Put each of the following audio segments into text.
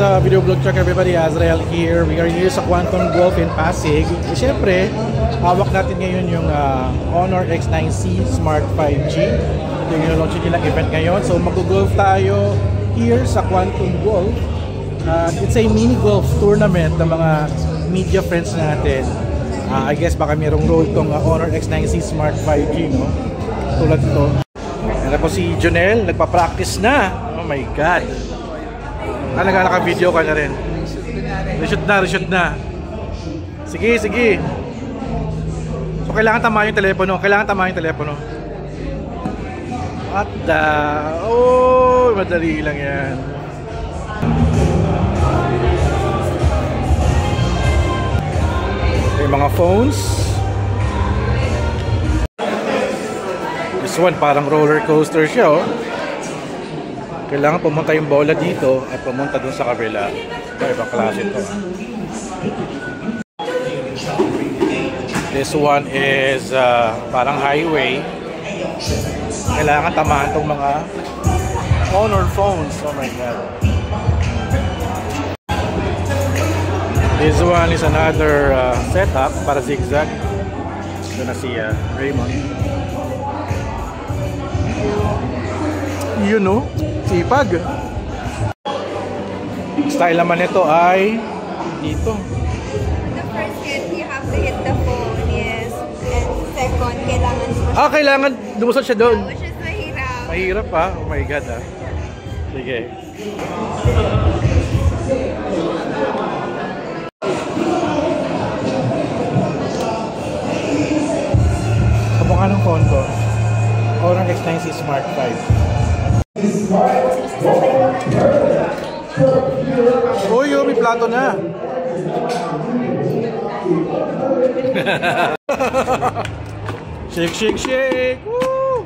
Video Vlog Truck everybody, Azrael here. We are here sa Quantum Golf in Pasig. E syempre, hawak natin ngayon yung Honor X9C Smart 5G. Ito yung launch nilang event ngayon. So mag-golf tayo here sa Quantum Golf. It's a mini golf tournament ng mga media friends natin. I guess baka mayroong role tong Honor X9C Smart 5G, no? Tulad ito. Ano po si Jonel, nagpa-practice na. Oh my God. Naka-video ka na rin. Reshoot na. Sige. So kailangan tama yung telepono. What the... Oh, madali lang yan. Okay, mga phones. This one parang roller coaster siya, oh. Kailangan pumunta yung bola dito at pumunta dun sa kabila. Ito, ibang klase ito. This one is parang highway. Kailangan tamaan itong mga Honor phones. Oh my God. This one is another setup para zigzag. Ito na si Raymond. You know? Sipag. Style naman ito ay dito. The first hit, you have to hit the phone, yes. And second, kailangan kailangan lumusot siya doon. Which is mahirap. Mahirap pa. Oh my God, Sige. Kamukha ng phone ko. Honor X9C Smart 5. Uy, may plato na. Shake. Woo!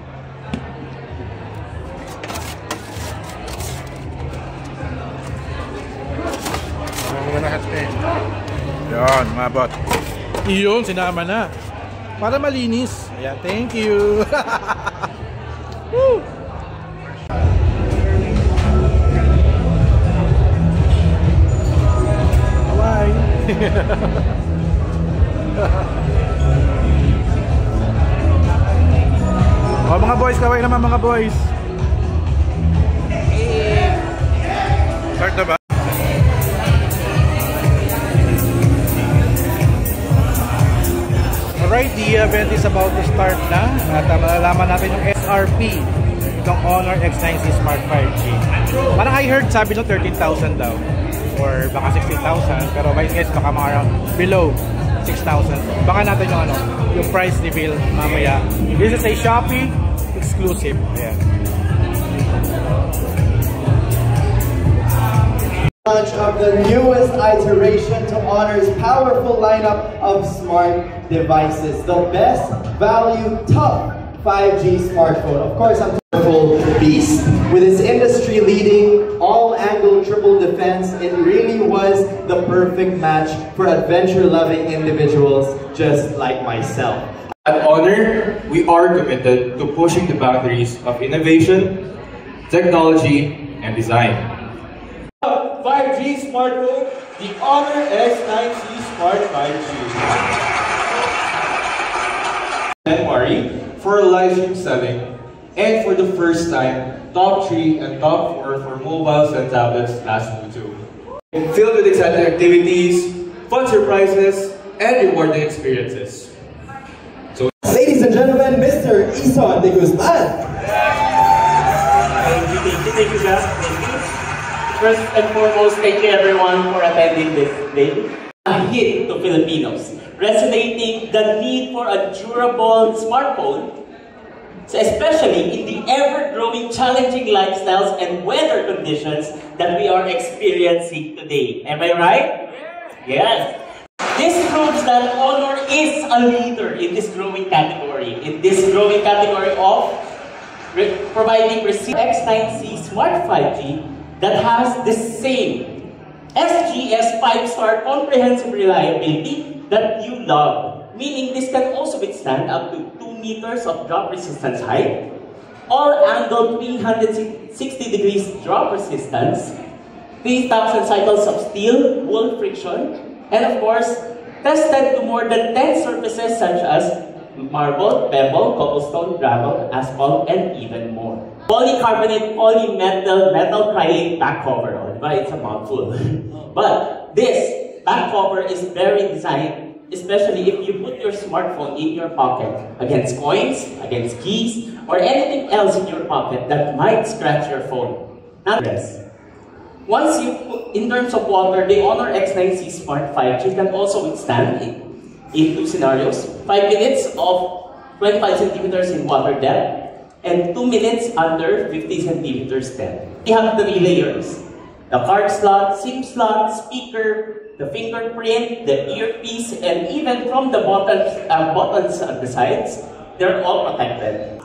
Yan, mabot. Iyon, sinama na. Para malinis. Ayan, thank you. Woo! Oh, mga boys, kaway naman mga boys. Start na ba? Alright, the event is about to start na. At malalaman natin yung SRP itong Honor X9C Smart 5G. Parang I heard sabi nung 13,000 daw. Or baka 16,000, pero by guess baka mga below 6,000. Baka natin yung yung price reveal mamaya. This is a Shopee exclusive. Ayan. Launch of the newest iteration to Honor's powerful lineup of smart devices. The best value top 5G smartphone. Of course, I'm powerful beast. With its industry-leading all-angle triple defense, it really was the perfect match for adventure-loving individuals just like myself. At Honor, we are committed to pushing the boundaries of innovation, technology, and design. 5G smartphone, the Honor X9C Smart 5G. January for live stream selling, and for the first time, top 3 and top 4 for mobiles and tablets last Bluetooth. Filled with exciting activities, fun surprises, and rewarding experiences. So, ladies and gentlemen, Mr. Ison de Guzman. Thank you, guys. First and foremost, thank you everyone for attending this day. A hit to Filipinos, resonating the need for a durable smartphone, especially in the ever-growing challenging lifestyles and weather conditions that we are experiencing today. Am I right? Yes. This proves that Honor is a leader in this growing category. Of providing X9C Smart 5G that has the same SGS 5-star comprehensive reliability that you love. Meaning this can also withstand up to 2 meters of drop resistance height, all-angle 360 degrees drop resistance, 3,000 cycles of steel, wool friction, and of course, tested to more than 10 surfaces such as marble, pebble, cobblestone, gravel, asphalt, and even more. Polycarbonate, polymetal, metal acrylic back cover. It's a mouthful. But this back cover is very designed, especially if you put your smartphone in your pocket against coins, against keys, or anything else in your pocket that might scratch your phone. Not this. Once you put, in terms of water, the Honor X9C Smart 5G can also withstand in two scenarios: 5 minutes of 25 centimeters in water depth, and 2 minutes under 50 centimeters depth. We have 3 layers: the card slot, SIM slot, speaker, the fingerprint, the earpiece, and even from the buttons at the sides, they're all protected.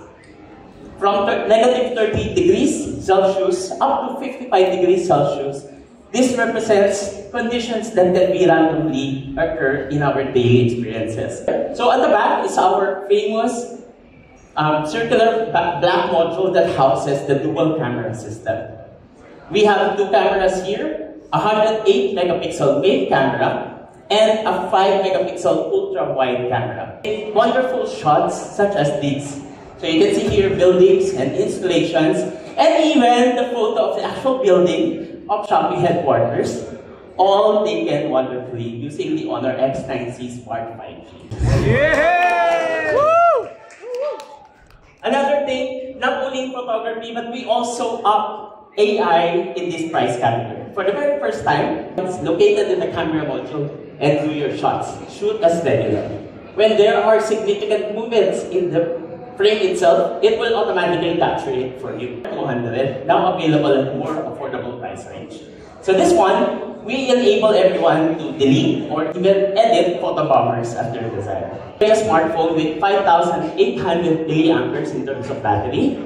From negative 30 degrees Celsius up to 55 degrees Celsius, this represents conditions that can be randomly occur in our daily experiences. So at the back is our famous circular black module that houses the dual camera system. We have 2 cameras here, a 108 megapixel main camera, and a 5 megapixel ultra wide camera. Wonderful shots such as these. So you can see here buildings and installations, and even the photo of the actual building of Shopee headquarters, all taken wonderfully using the Honor X9C Smart 5G. Yeah! Woo! Another thing, not only in photography, but we also up AI in this price category. For the very first time, it's located in the camera module and do your shots. Shoot as regular. When there are significant movements in the frame itself, it will automatically capture it for you. 200, now available at more affordable price range. So this one, we enable everyone to delete or even edit photo bombers at their desire. A smartphone with 5,800 milliamperes in terms of battery,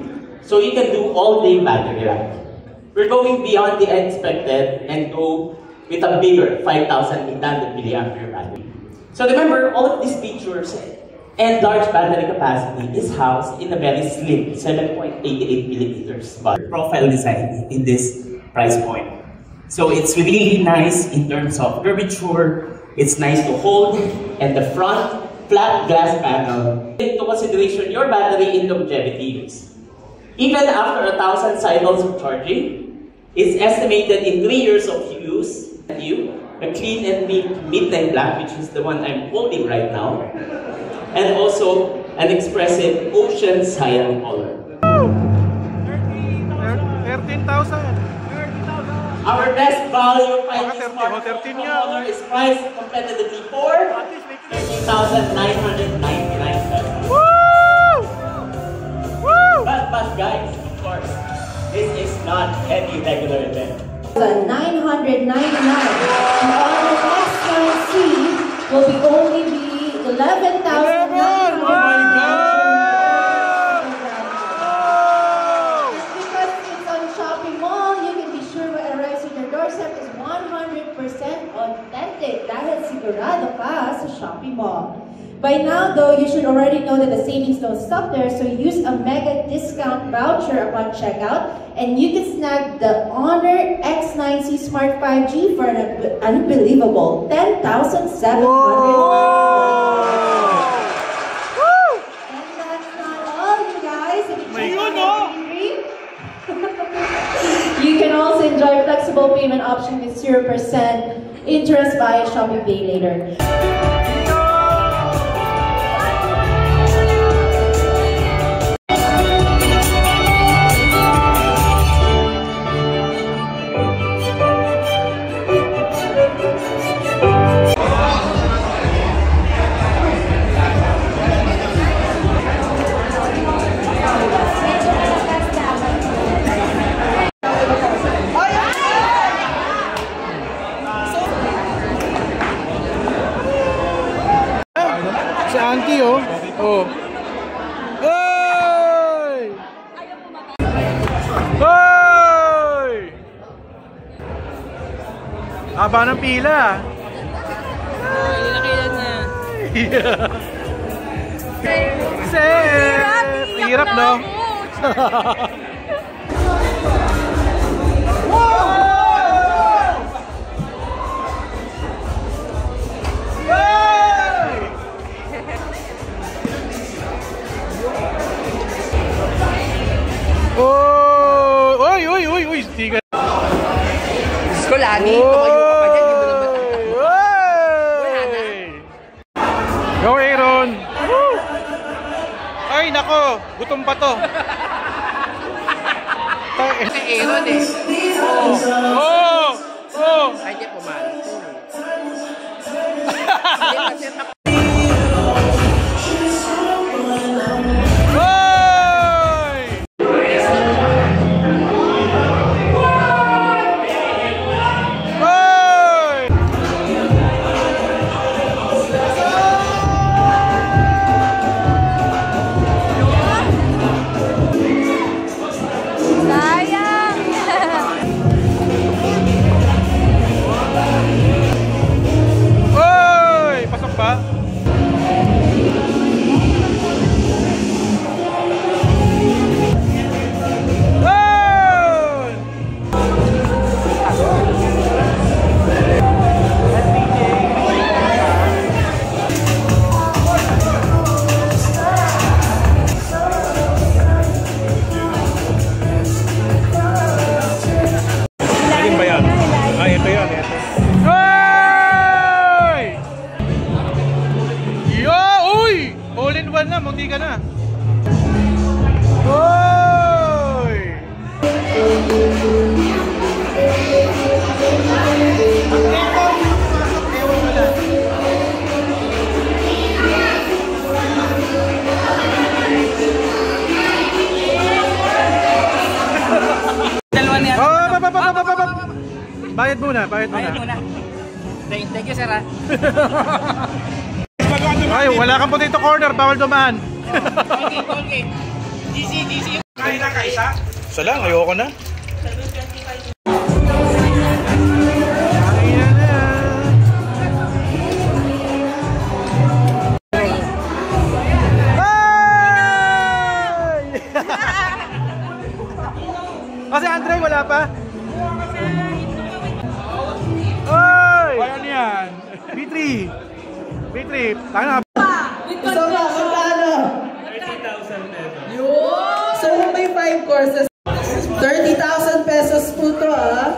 so you can do all-day battery life. We're going beyond the expected and go with a bigger 5,800 milliampere battery. So remember, all of these features and large battery capacity is housed in a very slim 7.88 millimeters profile design in this price point. So it's really nice in terms of curvature, it's nice to hold, and the front flat glass panel. Take into consideration your battery in longevity use. Even after 1,000 cycles of charging, it's estimated in 3 years of use, a clean and neat midnight black, which is the one I'm holding right now, and also an expressive ocean cyan color. 13,000. Our best value 5G smartphone Honor is priced competitively for 13,999 pesos. Woo! Woo! But guys, of course, this is not any regular event. 999. The Honor X9C will be only be 11,900. Oh my God! Because it's on Shopee Mall, you can be sure what arrives on your doorstep is 100% authentic. Dahil sigurado ka sa Shopee Mall. By now, though, you should already know that the savings don't stop there, so use a mega discount voucher upon checkout, and you can snag the Honor X9C Smart 5G for an unbelievable 10,700. And that's not all, you guys. You can also enjoy flexible payment option with 0% interest via Shopee Pay Later. Si Auntie, oh. Oh. Hey! Hey! Haba ng pila. Ilan na. Hirap, no? gutom pa to. Kasi Aaron eh. Oh! Oh! Ay, di pumal. Munti ka na. Hoy! Dalawa na yan. Bayad muna, bayad muna. Thank you, sir. Ay, wala kang potato corner, bawal dumaan. Okay. GC. Kain na kaisa? Isa lang, ayoko na. Kasi Andre, wala pa? Oy! Ano yan? B3. B3. Tayo na. So, magkano? 30,000 pesos. So, kung may 5 courses, 30,000 pesos po to, ah.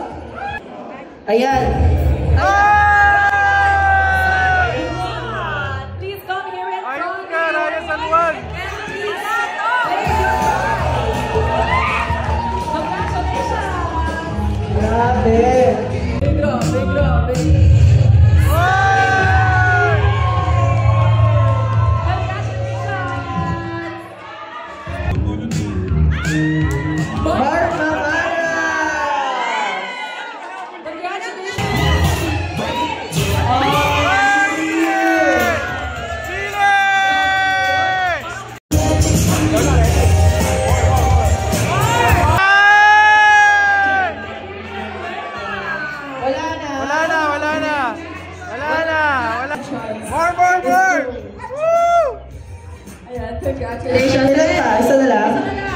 Ayan. Please come here and Ayun ka, Raya San Juan. Grabe. Grabe. Mark Mamaras! More! Congratulations. Isa na lang.